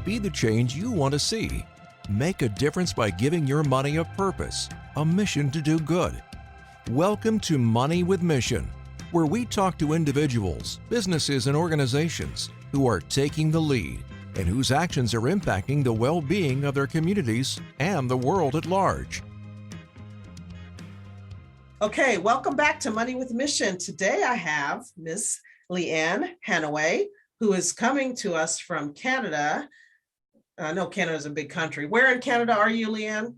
Be the change you want to see. Make a difference by giving your money a purpose, a mission to do good. Welcome to Money with Mission, where we talk to individuals, businesses, and organizations who are taking the lead and whose actions are impacting the well-being of their communities and the world at large. Okay, welcome back to Money with Mission. Today I have Miss Lianne Hannaway, who is coming to us from Canada. I know Canada is a big country. Where in Canada are you, Lianne?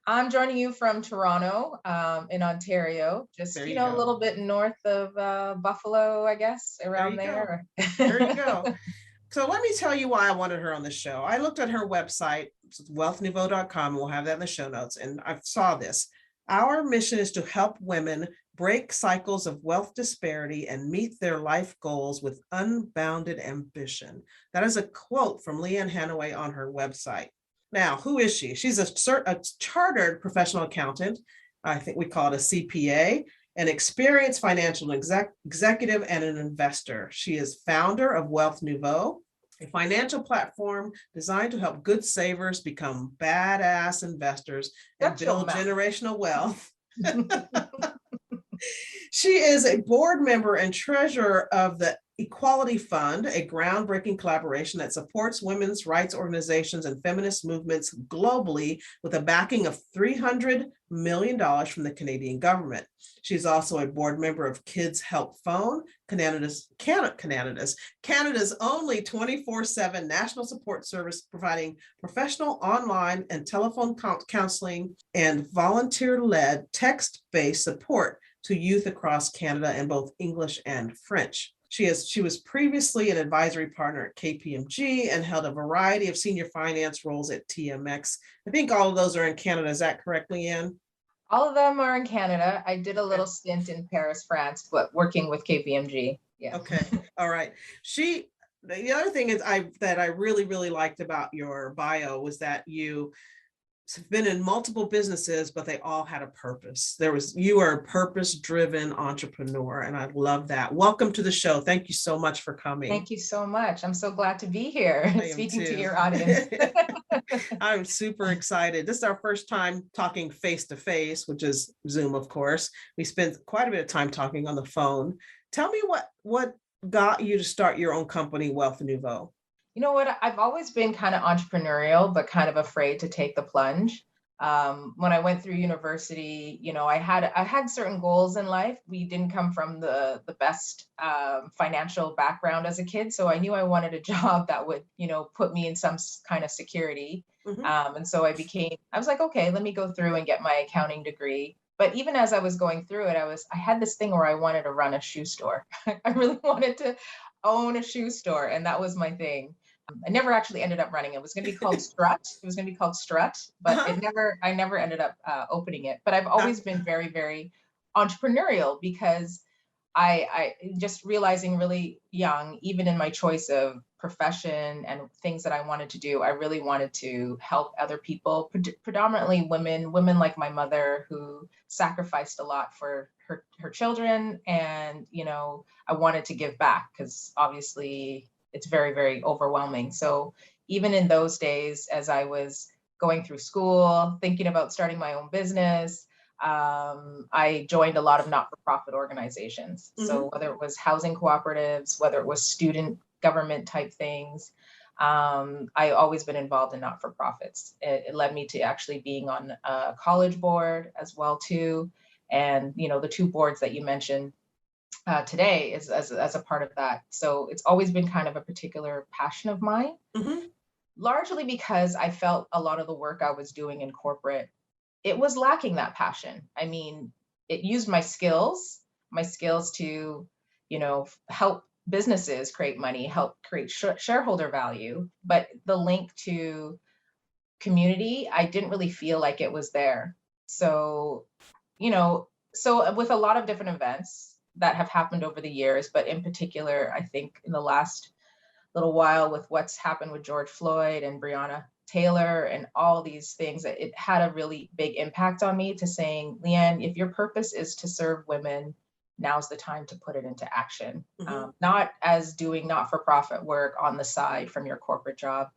I'm joining you from Toronto, in Ontario, just, a little bit north of Buffalo, I guess, around there. There you go. So let me tell you why I wanted her on the show. I looked at her website, wealthnuvo.com. We'll have that in the show notes. And I saw this. Our mission is to help women break cycles of wealth disparity and meet their life goals with unbounded ambition. That is a quote from Lianne Hannaway on her website. Now, who is she? She's a chartered professional accountant. I think we call it a CPA, an experienced financial executive, and an investor. She is founder of Wealthnuvo, a financial platform designed to help good savers become badass investors and build generational wealth. She is a board member and treasurer of the Equality Fund, a groundbreaking collaboration that supports women's rights organizations and feminist movements globally with a backing of $300 million from the Canadian government. She's also a board member of Kids Help Phone, Canada's only 24/7 national support service, providing professional online and telephone counseling and volunteer-led text-based support to youth across Canada in both English and French. She was previously an advisory partner at KPMG and held a variety of senior finance roles at TMX. I think all of those are in Canada. Is that correct, Lianne? All of them are in Canada. I did a little stint in Paris, France, but working with KPMG. Yeah. Okay. All right. The other thing is that I really, really liked about your bio was that you have been in multiple businesses, but they all had a purpose. You are a purpose-driven entrepreneur, and I love that. Welcome to the show. Thank you so much for coming. Thank you so much. I'm so glad to be here speaking to your audience. I'm super excited. This is our first time talking face-to-face, which is Zoom, of course. We spent quite a bit of time talking on the phone. Tell me what got you to start your own company, Wealthnuvo? You know what? I've always been kind of entrepreneurial, but kind of afraid to take the plunge. When I went through university, I had certain goals in life. We didn't come from the best financial background as a kid, so I knew I wanted a job that would, put me in some kind of security. Mm-hmm. And so I was like, okay, let me go through and get my accounting degree. But even as I was going through it, I had this thing where I wanted to run a shoe store. I really wanted to own a shoe store, and that was my thing. I never actually ended up running it. It was going to be called Strut. But I never ended up opening it. But I've always been very, very entrepreneurial because I just realizing really young, even in my choice of profession and things that I wanted to do, I really wanted to help other people, predominantly women like my mother, who sacrificed a lot for her children. And, I wanted to give back because obviously it's very, very overwhelming. So even in those days, as I was going through school, thinking about starting my own business, I joined a lot of not-for-profit organizations. Mm-hmm. So whether it was housing cooperatives, whether it was student government type things, I always been involved in not-for-profits. It led me to actually being on a college board as well too. And, the two boards that you mentioned today is as a part of that. So it's always been kind of a particular passion of mine, mm-hmm. largely because I felt a lot of the work I was doing in corporate, it was lacking that passion. I mean, it used my skills to, help businesses create money, help create shareholder value. But the link to community, I didn't really feel like it was there. So, with a lot of different events that have happened over the years, but in particular, I think in the last little while with what's happened with George Floyd and Breonna Taylor and all these things, it had a really big impact on me to saying, Lianne, if your purpose is to serve women, now's the time to put it into action. Mm-hmm. Not as doing not-for-profit work on the side from your corporate job.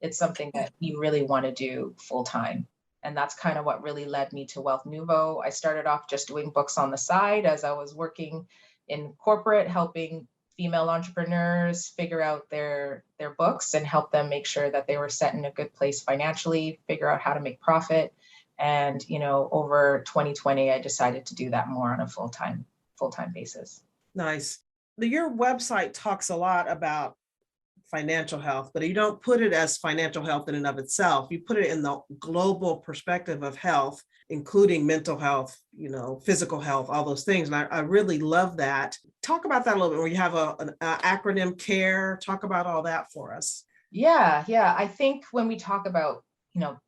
it's something that you really want to do full time. And that's kind of what really led me to Wealthnuvo. I started off just doing books on the side as I was working in corporate, helping female entrepreneurs figure out their books and help them make sure that they were set in a good place financially, figure out how to make profit. And, over 2020, I decided to do that more on a full-time basis. Nice. Your website talks a lot about financial health, but you don't put it as financial health in and of itself. You put it in the global perspective of health, including mental health, physical health, all those things. And I really love that. Talk about that a little bit, where you have an acronym CARE. Talk about all that for us. Yeah. I think when we talk about,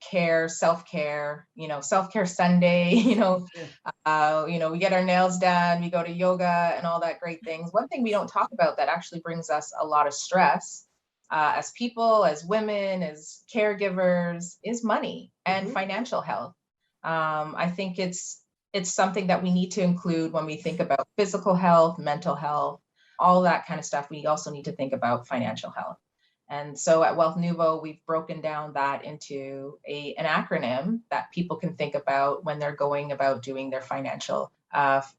care, self-care, self-care Sunday, we get our nails done, we go to yoga and all that great things. One thing we don't talk about that actually brings us a lot of stress as people, as women, as caregivers, is money and financial health. I think it's something that we need to include when we think about physical health, mental health, all that kind of stuff. We also need to think about financial health. And so at Wealthnuvo, we've broken down that into an acronym that people can think about when they're going about doing their financial,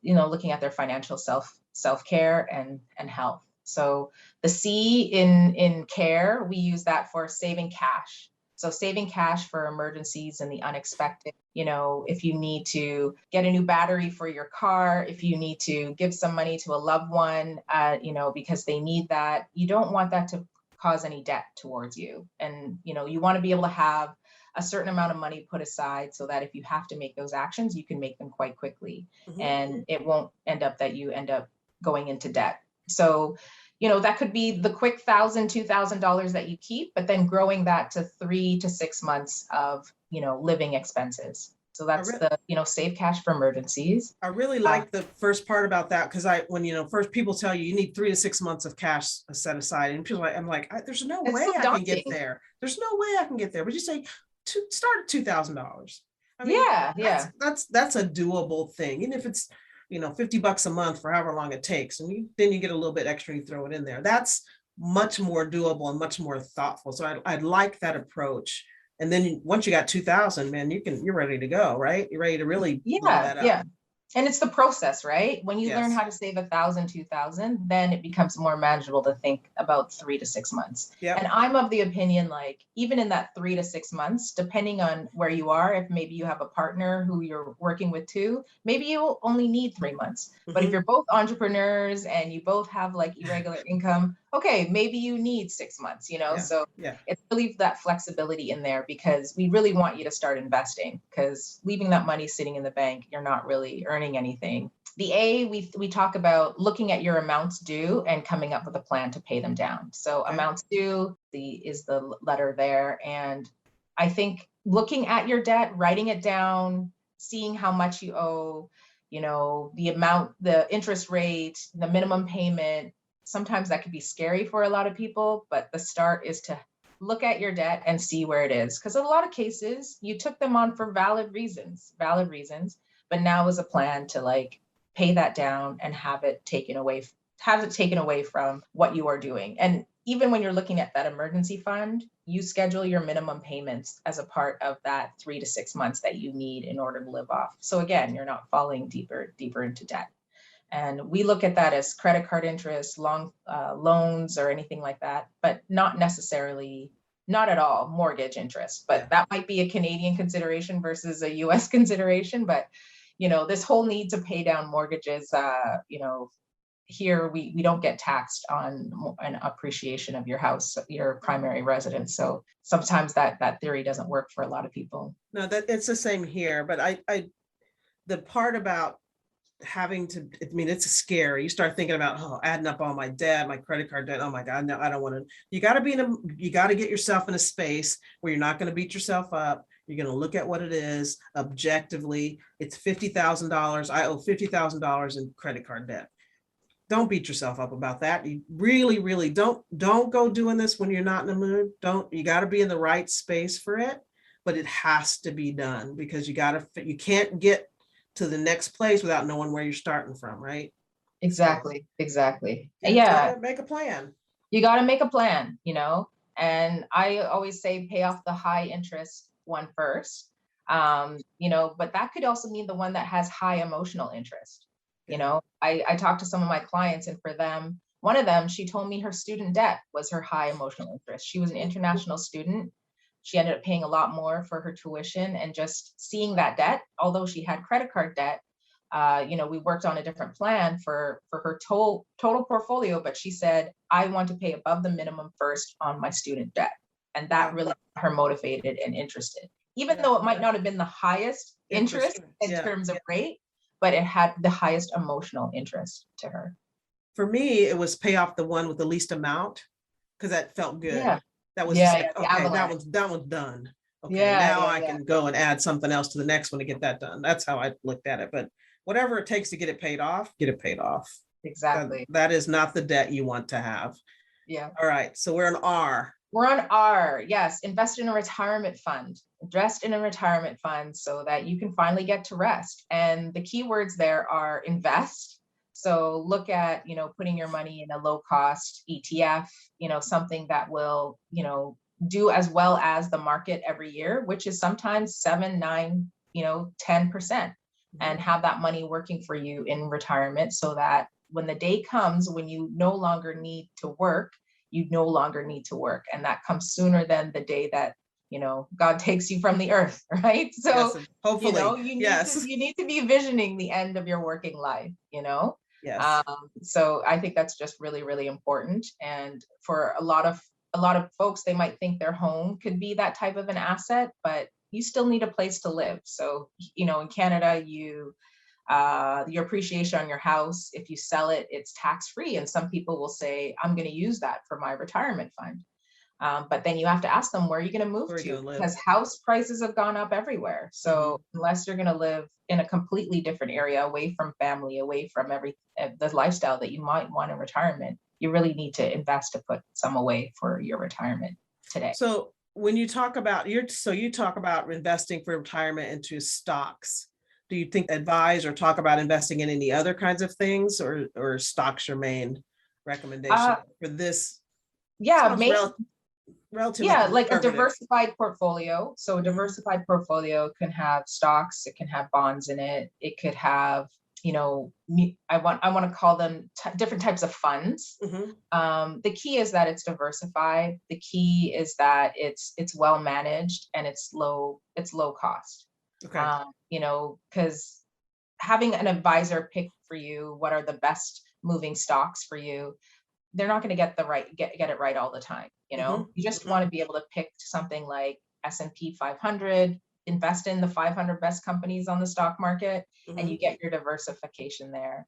looking at their financial self-care and health. So the C in care, we use that for saving cash. So saving cash for emergencies and the unexpected. If you need to get a new battery for your car, if you need to give some money to a loved one, because they need that, you don't want that to cause any debt towards you. And, you want to be able to have a certain amount of money put aside so that if you have to make those actions, you can make them quite quickly. And it won't end up that you end up going into debt. So, that could be the quick $1,000, $2,000 that you keep, but then growing that to 3 to 6 months of, living expenses. So that's save cash for emergencies. I really like the first part about that, because when first people tell you need 3 to 6 months of cash set aside, and people I'm like, there's no way I can get there. There's no way I can get there. But you say start at $2,000. That's a doable thing, even if it's $50 a month for however long it takes, and then you get a little bit extra, you throw it in there. That's much more doable and much more thoughtful. So I like that approach. And then once you got 2,000, man, you're ready to go, right? You're ready to really blow that up. Yeah. And it's the process, right? When you learn how to save 1,000, 2,000, then it becomes more manageable to think about 3 to 6 months. Yep. And I'm of the opinion, like, even in that 3 to 6 months, depending on where you are, if maybe you have a partner who you're working with too, maybe you only need 3 months. But if you're both entrepreneurs and you both have like irregular income, okay, maybe you need 6 months, So it's really that flexibility in there, because we really want you to start investing, because leaving that money sitting in the bank, you're not really earning anything. The A, we talk about looking at your amounts due and coming up with a plan to pay them down. So amounts due is the letter there. And I think looking at your debt, writing it down, seeing how much you owe, the amount, the interest rate, the minimum payment. Sometimes that could be scary for a lot of people, but the start is to look at your debt and see where it is. Because in a lot of cases, you took them on for valid reasons, but now is a plan to pay that down and have it taken away from what you are doing. And even when you're looking at that emergency fund, you schedule your minimum payments as a part of that 3 to 6 months that you need in order to live off. So again, you're not falling deeper into debt. And we look at that as credit card interest, loans, or anything like that, but not at all mortgage interest. But that might be a Canadian consideration versus a US consideration. But, this whole need to pay down mortgages, here we don't get taxed on an appreciation of your house, your primary residence. So sometimes that theory doesn't work for a lot of people. No, that it's the same here. But the part about it's scary. You start thinking about adding up all my debt, my credit card debt. Oh my God, no, I don't want to. You got to get yourself in a space where you're not going to beat yourself up. You're going to look at what it is objectively. It's $50,000. I owe $50,000 in credit card debt. Don't beat yourself up about that. You really, really don't go doing this when you're not in the mood. You got to be in the right space for it, but it has to be done, because you can't get to the next place without knowing where you're starting from, right? Exactly. Yeah. Make a plan. You got to make a plan, And I always say pay off the high interest one first. But that could also mean the one that has high emotional interest. I talked to some of my clients, and for them, one of them, she told me her student debt was her high emotional interest. She was an international student. She ended up paying a lot more for her tuition, and just seeing that debt, although she had credit card debt, we worked on a different plan for her total portfolio, but she said, I want to pay above the minimum first on my student debt. And that really got her motivated and interested, even though it might not have been the highest interest in terms of rate, but it had the highest emotional interest to her. For me, it was pay off the one with the least amount, because that felt good. Yeah. That was just like, okay, that one's done. Okay, now I can go and add something else to the next one to get that done. That's how I looked at it. But whatever it takes to get it paid off, get it paid off. Exactly. That is not the debt you want to have. Yeah. All right. So we're on R. We're on R. Yes. Invest in a retirement fund. Invest in a retirement fund so that you can finally get to rest. And the key words there are invest. So look at, putting your money in a low cost ETF, something that will, do as well as the market every year, which is sometimes 7, 9, 10%, and have that money working for you in retirement so that when the day comes when you no longer need to work, you no longer need to work. And that comes sooner than the day that, God takes you from the earth, right? So yes, hopefully, you need to be visioning the end of your working life, Yes. So I think that's just really, really important. And for a lot of folks, they might think their home could be that type of an asset, but you still need a place to live. So, in Canada, your appreciation on your house, if you sell it, it's tax-free. And some people will say, I'm going to use that for my retirement fund. But then you have to ask them, where are you going to move to? Because house prices have gone up everywhere. So unless you're going to live in a completely different area, away from family, away from the lifestyle that you might want in retirement, you really need to invest to put some away for your retirement today. So when you talk about you talk about investing for retirement into stocks. Do you think advise or talk about investing in any other kinds of things, or stocks your main recommendation for this? Relatively like a diversified portfolio. So a diversified portfolio can have stocks, it can have bonds in it, it could have, I want to call them different types of funds. The key is that it's diversified. The key is that it's well managed and it's low cost. Okay. Because having an advisor pick for you what are the best moving stocks for you, they're not going to get it right all the time. You just want to be able to pick something like S&P 500, invest in the 500 best companies on the stock market, and you get your diversification there.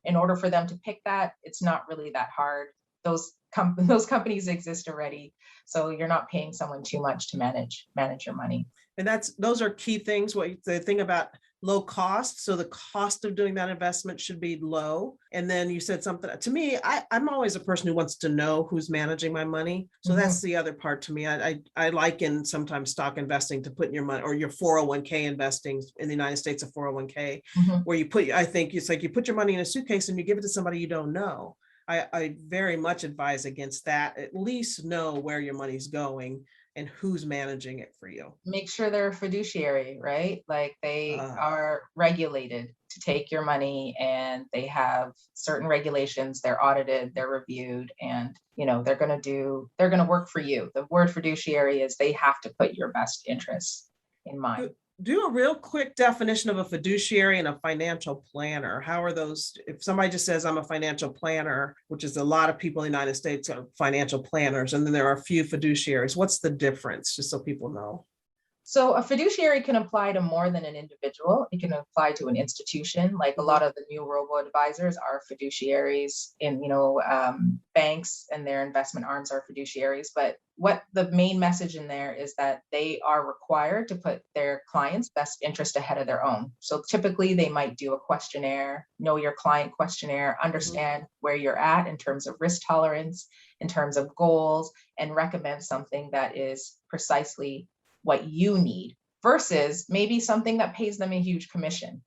In order for them to pick that, it's not really that hard. Those companies exist already, so you're not paying someone too much to manage your money. And those are key things. What the thing about low cost. So the cost of doing that investment should be low. And then you said something to me, I'm always a person who wants to know who's managing my money. So that's the other part to me. I liken sometimes stock investing to putting your money, or your 401k investing in the United States, a 401k, where I think it's like you put your money in a suitcase and you give it to somebody you don't know. I very much advise against that. At least know where your money's going and who's managing it for you. Make sure they're a fiduciary, right? Like they are regulated to take your money, and they have certain regulations. They're audited, they're reviewed, and they're going to work for you. The word fiduciary is they have to put your best interests in mind. Do a real quick definition of a fiduciary and a financial planner. How are those? If somebody just says I'm a financial planner, which is a lot of people in the United States are financial planners, and then there are a few fiduciaries. What's the difference? Just so people know. So a fiduciary can apply to more than an individual. It can apply to an institution. Like a lot of the new robo-advisors are fiduciaries in, banks, and their investment arms are fiduciaries. But what the main message in there is that they are required to put their client's best interest ahead of their own. So typically they might do a questionnaire, know your client questionnaire, understand where you're at in terms of risk tolerance, in terms of goals, and recommend something that is precisely what you need versus maybe something that pays them a huge commission,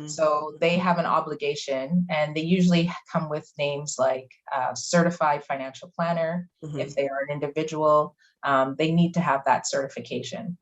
So they have an obligation, and they usually come with names like certified financial planner. If they are an individual, they need to have that certification.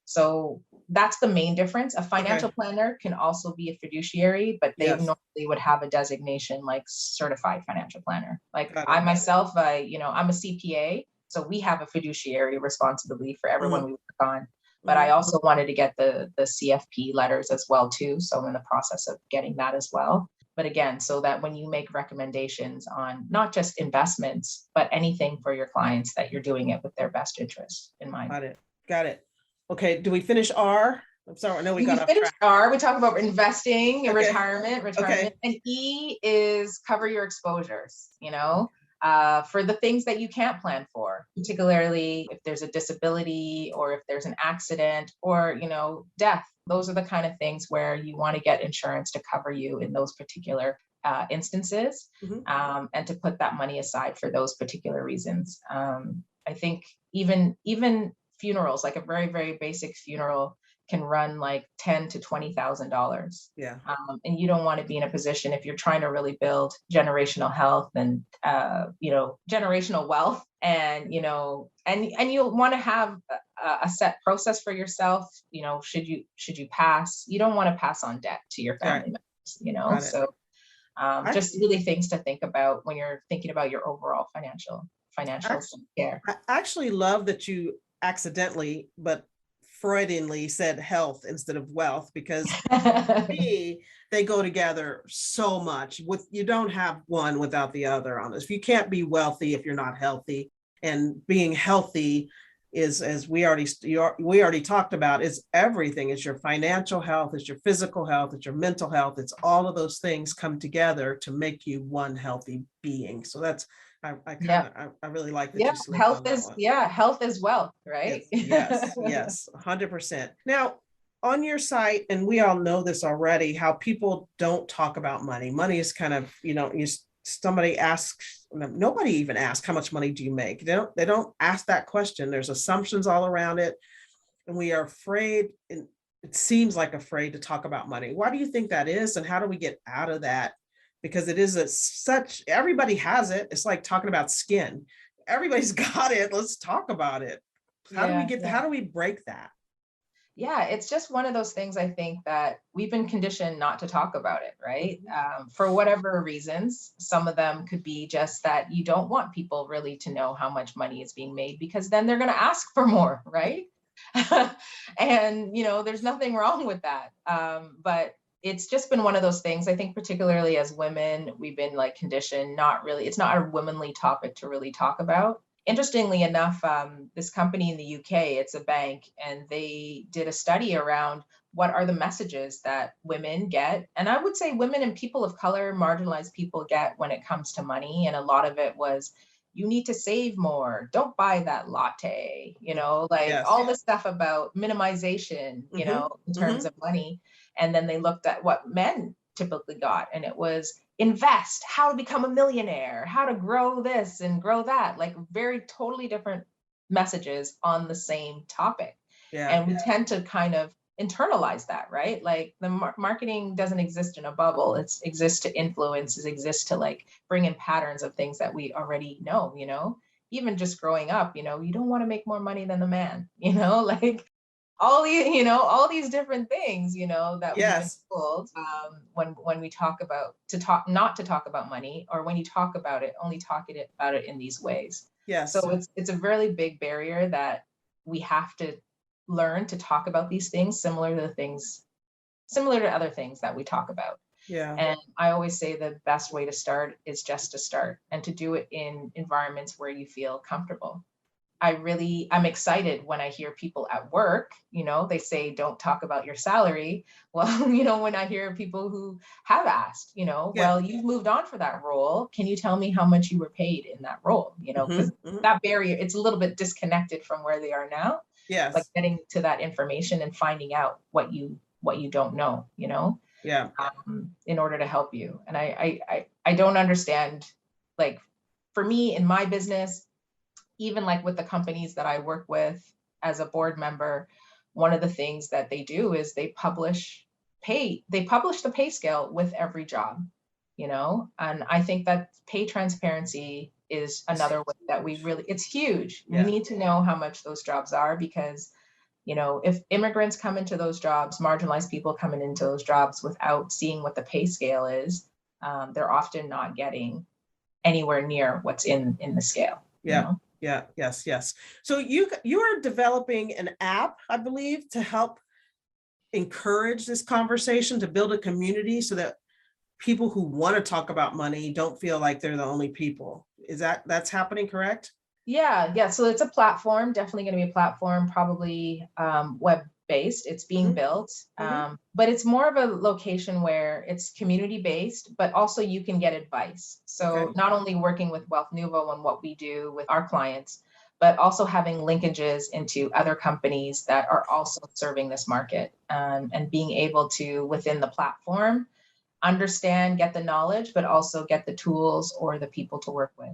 So that's the main difference. A financial planner can also be a fiduciary, but they normally would have a designation like certified financial planner. Like I myself, I'm a CPA, so we have a fiduciary responsibility for everyone we work on. But I also wanted to get the CFP letters as well too. So I'm in the process of getting that as well. But again, so that when you make recommendations on not just investments, but anything for your clients, that you're doing it with their best interests in mind. Got it. Okay, do we finish R? I'm sorry, I know we got off track. R, we talk about investing and retirement. And E is cover your exposures, for the things that you can't plan for, particularly if there's a disability or if there's an accident or, death. Those are the kind of things where you want to get insurance to cover you in those particular instances, and to put that money aside for those particular reasons. I think even funerals, like a very, very basic funeral, can run like $10,000 to $20,000. Yeah. And you don't want to be in a position, if you're trying to really build generational health and generational wealth, and and you'll want to have a set process for yourself. Should you pass, you don't want to pass on debt to your family members. So just really things to think about when you're thinking about your overall financial care. I actually love that you accidentally, but Freudianly said health instead of wealth, because for me, they go together so much. You don't have one without the other on this. You can't be wealthy if you're not healthy. And being healthy is, as we already talked about, is everything. It's your financial health, it's your physical health, it's your mental health. It's all of those things come together to make you one healthy being. So that's, I really like that. Yeah, health is wealth, right? Yes, 100%. Now, on your site, and we all know this already, how people don't talk about money. Money is kind of, somebody asks, nobody even asks, how much money do you make? They don't ask that question. There's assumptions all around it, and we are afraid, and it seems like afraid to talk about money. Why do you think that is, and how do we get out of that? Because it is everybody has it. It's like talking about skin. Everybody's got it. Let's talk about it. How do we break that? Yeah, it's just one of those things, I think, that we've been conditioned not to talk about it, right? For whatever reasons. Some of them could be just that you don't want people really to know how much money is being made, because then they're going to ask for more, right? And, there's nothing wrong with that. But it's just been one of those things. I think particularly as women, we've been like conditioned, it's not a womanly topic to really talk about. Interestingly enough, this company in the UK, it's a bank, and they did a study around what are the messages that women get. And I would say women and people of color, marginalized people, get when it comes to money. And a lot of it was, you need to save more. Don't buy that latte, all this stuff about minimization, in terms of money. And then they looked at what men typically got, and it was invest, how to become a millionaire, how to grow this and grow that, like very totally different messages on the same topic. And we tend to kind of internalize that, right? Like the marketing doesn't exist in a bubble. It exists to influence, it exists to like bring in patterns of things that we already know, even just growing up, you don't want to make more money than the man, like all these different things, that we've been told when we talk about not to talk about money, or when you talk about it, only talk about it in these ways. So it's a really big barrier that we have to learn to talk about these things, similar to other things that we talk about. And I always say the best way to start is just to start, and to do it in environments where you feel comfortable. I'm excited when I hear people at work, they say, don't talk about your salary. Well, when I hear people who have asked, well, you've moved on for that role. Can you tell me how much you were paid in that role? Because that barrier, it's a little bit disconnected from where they are now. Like getting to that information and finding out what you don't know, in order to help you. And I don't understand, like for me in my business, even like with the companies that I work with as a board member, one of the things that they do is they publish publish the pay scale with every job, and I think that pay transparency is another way that it's huge. Yeah. We need to know how much those jobs are, because if immigrants come into those jobs, marginalized people coming into those jobs without seeing what the pay scale is, they're often not getting anywhere near what's in the scale. Yeah. Yeah. Yes. So you are developing an app, I believe, to help encourage this conversation, to build a community so that people who want to talk about money don't feel like they're the only people. That's happening, correct? Yeah. So it's a platform, definitely going to be a platform, probably web-based. It's being built, but it's more of a location where it's community-based, but also you can get advice. So not only working with Wealthnuvo and what we do with our clients, but also having linkages into other companies that are also serving this market, and being able to, within the platform, understand, get the knowledge, but also get the tools or the people to work with.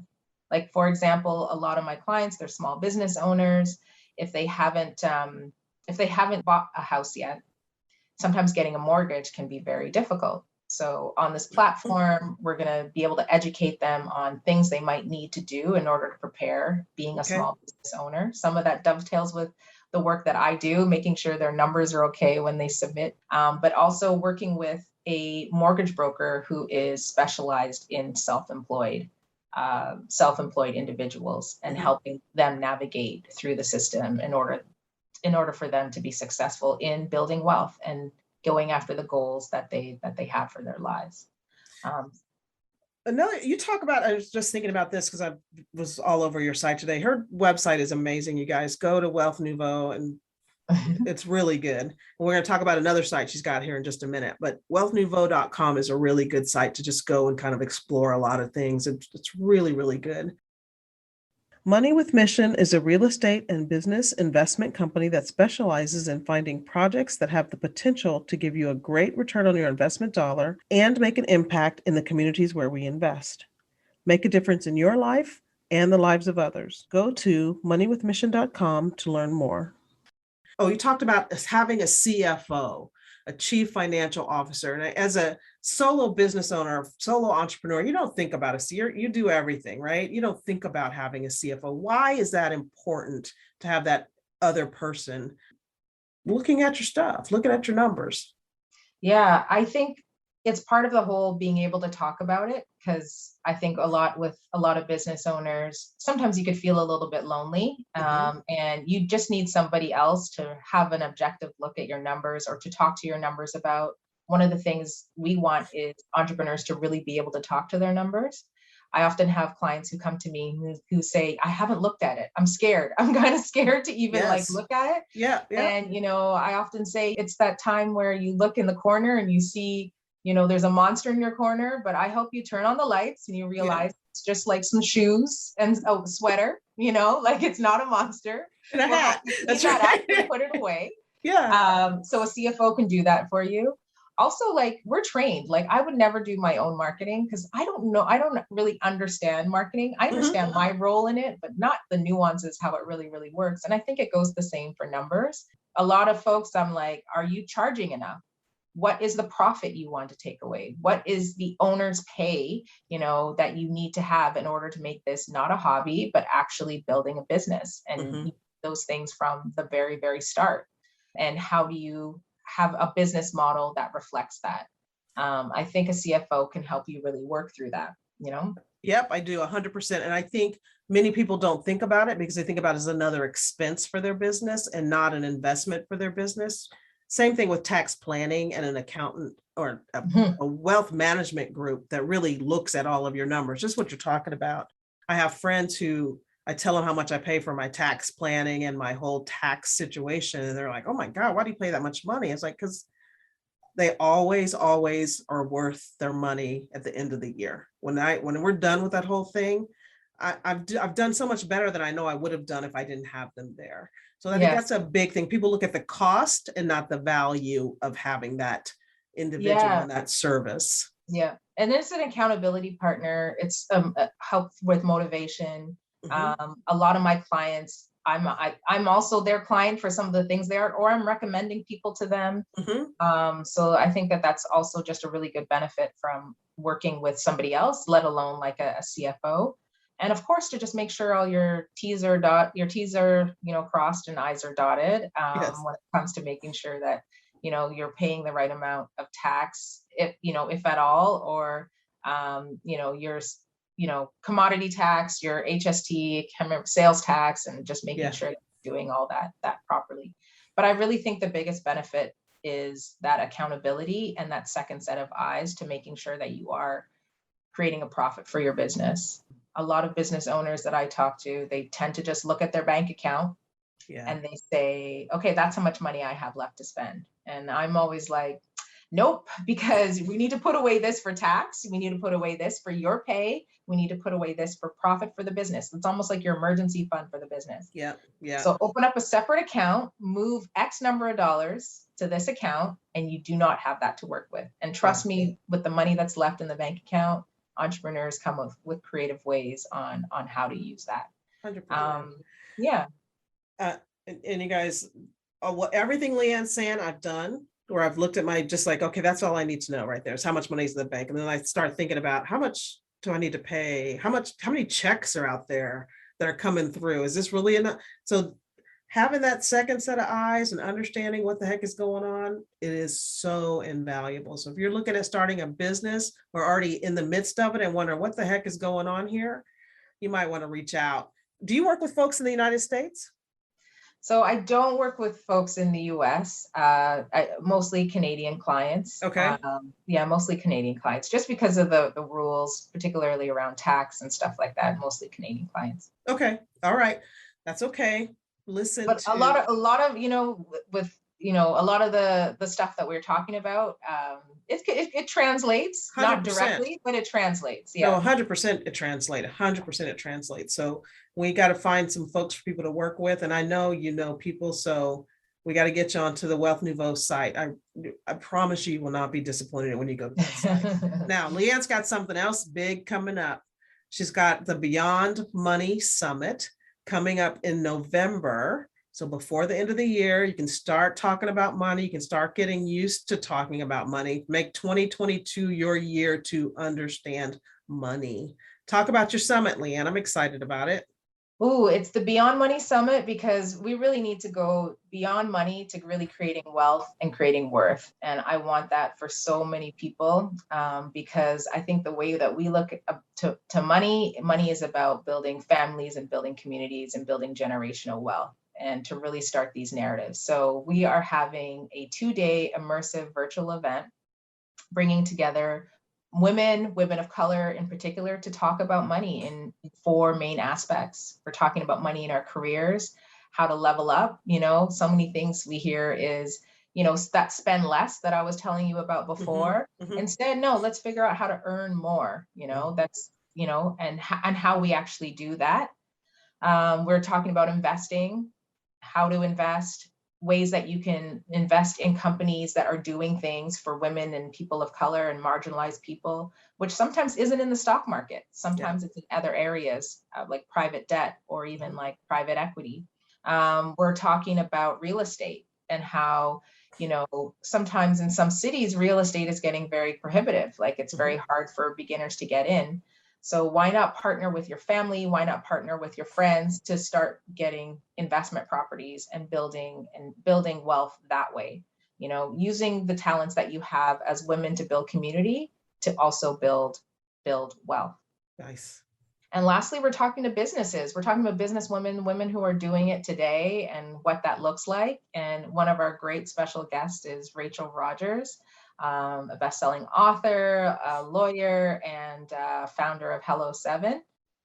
Like, for example, a lot of my clients, they're small business owners. If they haven't bought a house yet, sometimes getting a mortgage can be very difficult. So on this platform, we're going to be able to educate them on things they might need to do in order to prepare being a small business owner. Some of that dovetails with the work that I do, making sure their numbers are okay when they submit, but also working with a mortgage broker who is specialized in self-employed individuals, and helping them navigate through the system in order for them to be successful in building wealth and going after the goals that they have for their lives. You talk about, I was just thinking about this because I was all over your site today. Her website is amazing. You guys go to Wealthnuvo, and it's really good. And we're going to talk about another site she's got here in just a minute, but wealthnuvo.com is a really good site to just go and kind of explore a lot of things. It's really, really good. Money with Mission is a real estate and business investment company that specializes in finding projects that have the potential to give you a great return on your investment dollar and make an impact in the communities where we invest. Make a difference in your life and the lives of others. Go to moneywithmission.com to learn more. Oh, you talked about having a CFO, a chief financial officer. And as a solo business owner, solo entrepreneur, you don't think about you do everything, right? You don't think about having a CFO. Why is that important to have that other person looking at your stuff, looking at your numbers? Yeah, I think it's part of the whole being able to talk about it, because I think with a lot of business owners, sometimes you could feel a little bit lonely, and you just need somebody else to have an objective look at your numbers or to talk to your numbers about. One of the things we want is entrepreneurs to really be able to talk to their numbers. I often have clients who come to me who say, I haven't looked at it. I'm scared. I'm kind of scared to even look at it. Yeah. And, I often say it's that time where you look in the corner and you see, there's a monster in your corner, but I hope you turn on the lights and you realize it's just like some shoes and a sweater, like it's not a monster. And a hat. That's right. Put it away. Yeah. So a CFO can do that for you. Also, we're trained. I would never do my own marketing because I don't know. I don't really understand marketing. I understand my role in it, but not the nuances, how it really, really works. And I think it goes the same for numbers. A lot of folks, I'm like, are you charging enough? What is the profit you want to take away? What is the owner's pay, that you need to have in order to make this not a hobby, but actually building a business, and those things from the very, very start? And how do you have a business model that reflects that? I think a CFO can help you really work through that, Yep, I do 100%. And I think many people don't think about it because they think about it as another expense for their business and not an investment for their business. Same thing with tax planning and an accountant or a wealth management group that really looks at all of your numbers, just what you're talking about. I have friends who I tell them how much I pay for my tax planning and my whole tax situation. And they're like, oh my God, why do you pay that much money? It's like, because they always are worth their money at the end of the year. When we're done with that whole thing, I've done so much better than I know I would have done if I didn't have them there. So I think that's a big thing. People look at the cost and not the value of having that individual and that service. Yeah. And it's an accountability partner. It's help with motivation. A lot of my clients, I'm also their client for some of the things they are, or I'm recommending people to them. Mm-hmm. So I think that that's also just a really good benefit from working with somebody else, let alone like a CFO. And of course, to just make sure all your T's are crossed and I's are dotted, Yes. when it comes to making sure that, you're paying the right amount of tax, if at all, or, your, commodity tax, your HST, sales tax, and just making Yeah. sure that you're doing all that properly. But I really think the biggest benefit is that accountability and that second set of eyes to making sure that you are creating a profit for your business. A lot of business owners that I talk to, they tend to just look at their bank account and they say, okay, that's how much money I have left to spend. And I'm always like, nope, because we need to put away this for tax. We need to put away this for your pay. We need to put away this for profit for the business. It's almost like your emergency fund for the business. Yeah. Yeah. So open up a separate account, move X number of dollars to this account, and you do not have that to work with. And trust me, with the money that's left in the bank account, entrepreneurs come with creative ways on how to use that. 100%. Yeah. And you guys, everything Lianne's saying, I've done, where I've looked at just like, okay, that's all I need to know right there is how much money is in the bank. And then I start thinking about how much do I need to pay? How many checks are out there that are coming through? Is this really enough? So having that second set of eyes and understanding what the heck is going on, it is so invaluable. So if you're looking at starting a business or already in the midst of it and wonder what the heck is going on here, you might want to reach out. Do you work with folks in the United States? So I don't work with folks in the US, mostly Canadian clients. Okay. Mostly Canadian clients, just because of the rules, particularly around tax and stuff like that, mostly Canadian clients. Okay. All right. That's okay. Listen, but a lot of, with, a lot of the stuff that we're talking about, it translates, 100%. Not directly, but it translates. Yeah. No, 100% it translates. 100% it translates. So we got to find some folks for people to work with. And I know, people, so we got to get you onto the Wealthnuvo site. I promise you will not be disappointed when you go to that site. Now, Lianne's got something else big coming up. She's got the Beyond Money Summit coming up in November. So before the end of the year, you can start talking about money. You can start getting used to talking about money. Make 2022 your year to understand money. Talk about your summit, Lianne. I'm excited about it. Oh, it's the Beyond Money Summit because we really need to go beyond money to really creating wealth and creating worth. And I want that for so many people, because I think the way that we look to money is about building families and building communities and building generational wealth, and to really start these narratives. So we are having a 2-day immersive virtual event, bringing together women of color in particular, to talk about money in 4 main aspects. We're talking about money in our careers, how to level up. So many things we hear is, that spend less that I was telling you about before. Mm-hmm. Instead, no, let's figure out how to earn more, that's, and how we actually do that. We're talking about investing, how to invest, ways that you can invest in companies that are doing things for women and people of color and marginalized people, which sometimes isn't in the stock market. Sometimes it's in other areas, like private debt or even like private equity. We're talking about real estate and how, sometimes in some cities, real estate is getting very prohibitive. Like it's very hard for beginners to get in. So why not partner with your family? Why not partner with your friends to start getting investment properties and building wealth that way? Using the talents that you have as women to build community, to also build wealth. Nice. And lastly, we're talking to businesses. We're talking about businesswomen, women who are doing it today and what that looks like. And one of our great special guests is Rachel Rogers, a best-selling author, a lawyer, and founder of Hello 7,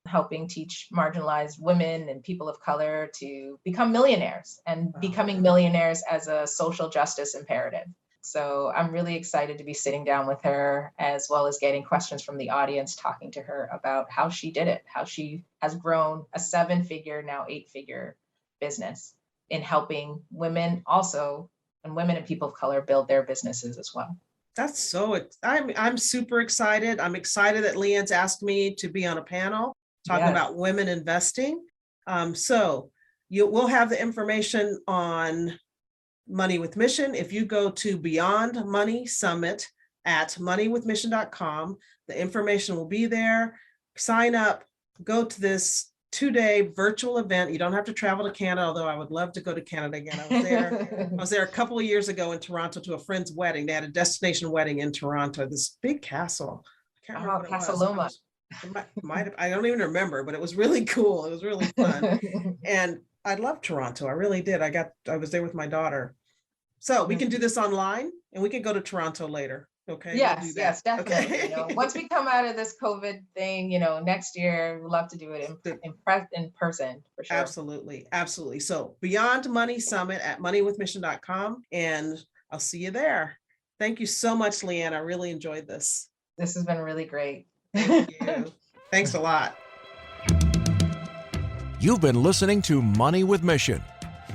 helping teach marginalized women and people of color to become millionaires, and becoming millionaires as a social justice imperative. So I'm really excited to be sitting down with her, as well as getting questions from the audience, talking to her about how she did it, how she has grown a 7-figure, now 8-figure business in helping women also, and women and people of color build their businesses as well. That's so, I'm super excited. I'm excited that Lianne's asked me to be on a panel talking about women investing. So we'll have the information on Money with Mission. If you go to Beyond Money Summit at moneywithmission.com, the information will be there. Sign up, go to this 2-day virtual event. You don't have to travel to Canada, although I would love to go to Canada again. I was there a couple of years ago in Toronto to a friend's wedding. They had a destination wedding in Toronto, this big castle. I can't remember what Casa it Loma. was. Might have, I don't even remember, but it was really cool. It was really fun. And I loved Toronto. I really did. I was there with my daughter. So we can do this online and we can go to Toronto later. Okay. Yes, definitely. Okay. Once we come out of this COVID thing, next year, we'd love to do it in person for sure. Absolutely. Absolutely. So Beyond Money Summit at moneywithmission.com, and I'll see you there. Thank you so much, Lianne. I really enjoyed this. This has been really great. Thank you. Thanks a lot. You've been listening to Money with Mission.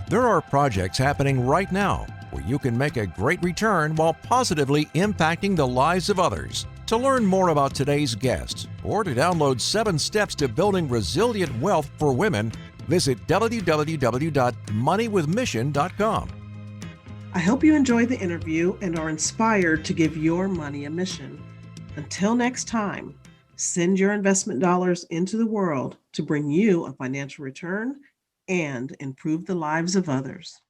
There are projects happening right now where you can make a great return while positively impacting the lives of others. To learn more about today's guest or to download 7 steps to building resilient wealth for women, visit www.moneywithmission.com. I hope you enjoyed the interview and are inspired to give your money a mission. Until next time, send your investment dollars into the world to bring you a financial return and improve the lives of others.